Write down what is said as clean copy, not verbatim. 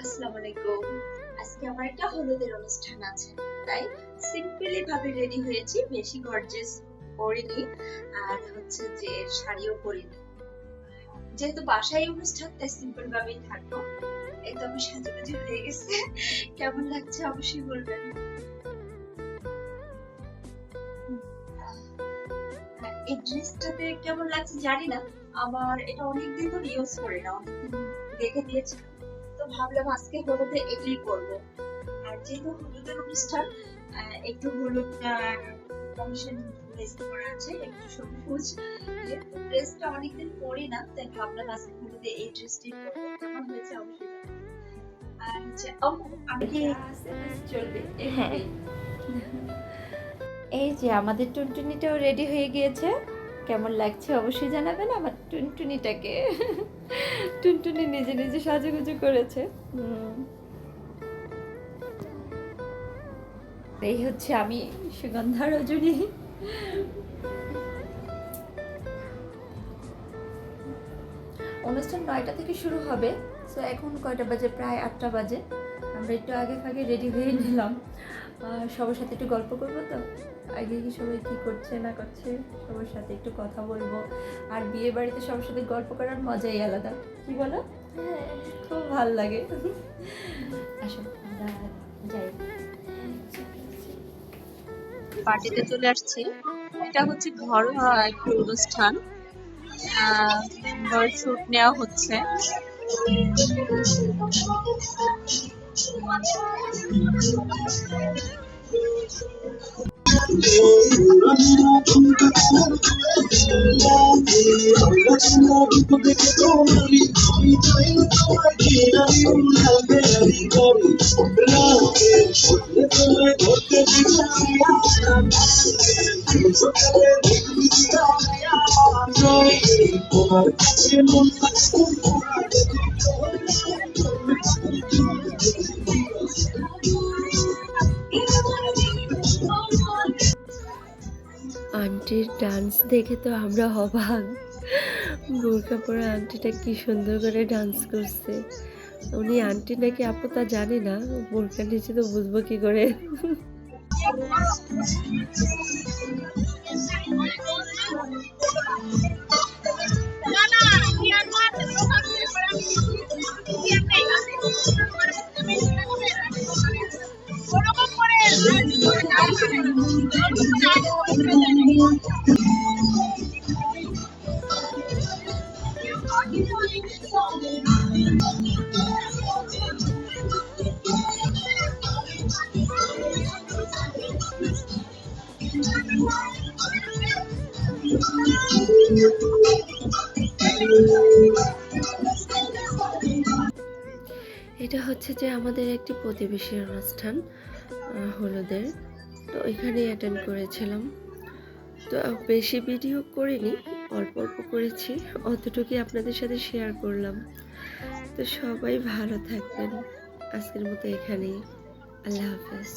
আসসালামু আলাইকুম। আজকে আমার একটা হলুদের অনুষ্ঠান আছে, তাই সিম্পলি ভাবে রেডি হয়েছি, বেশি গর্জিয়াস পরিনি আর হচ্ছে যে শাড়িও পরিনি। যেহেতু বাসায় অনুষ্ঠান তাই সিম্পল ভাবেই থাকবো। এই তো আমি সাজুগুজু হয়ে গেছে। কেমন লাগছে অবশ্যই বলবেন। এই ড্রেসটাতে কেমন লাগছে জানি না, আমার এটা অনেকদিন ধরে ইউজ করি না, অনেকদিন রেখে দিয়েছি, তো ভাবলাম আজকে হলুদে এটাই করবো। আর যেহেতু হলুদের অনুষ্ঠান, একটু হলুদ কমিশন ড্রেস করা আছে, একটু সবুজ, যেহেতু ড্রেসটা অনেকদিন পরি না তাই ভাবলাম আজকে হলুদে এই ড্রেসটাই করবো। কেমন হয়েছে অবশ্যই জানাবেন। আর হচ্ছে আমি কি চলবে হ্যাঁ, এই যে আমাদের টুনটুনিটাও রেডি হয়ে গিয়েছে। কেমন লাগছে অবশ্যই জানাবেন আমার টুনটুনিটাকে। টুনটুনি নিজে নিজে সাজুগুজু করেছে। এই হচ্ছে আমি, সুগন্ধা রজনী। অনুষ্ঠান 9টা থেকে শুরু হবে, তো এখন কয়টা বাজে? প্রায় 8টা বাজে। আমরা একটু আগে ফাগে রেডি হয়ে নিলাম, সবার সাথে একটু গল্প করবো। তো আগে কি সবাই কী করছে না করছে সবার সাথে একটু কথা বলবো। আর বিয়ে বাড়িতে সবার সাথে গল্প করার মজাই আলাদা, কি বলো? খুব ভাল লাগে। আসো আমরা যাই। পার্টিতে চলে আসছি। এটা হচ্ছে ঘরোয়া একটি অনুষ্ঠান, শুট নেওয়া হচ্ছে। আন্টির ডান্স দেখে তো আমরা অবাক। বোরকা পরা আন্টিটা কি সুন্দর করে ডান্স করছে। উনি আন্টি নাকি আপু তা জানি না, বোরকার নিচে তো বুঝবো কি করে। এটা হচ্ছে যে আমাদের একটি প্রতিবেশীর অনুষ্ঠান, হলুদের। তো ওইখানে অ্যাটেন্ড করেছিলাম। তো বেশি ভিডিও করিনি, অল্প অল্প করেছি, অতটুকুই আপনাদের সাথে শেয়ার করলাম। তো সবাই ভালো থাকবেন। আজকের মতো এখানেই। আল্লাহ হাফেজ।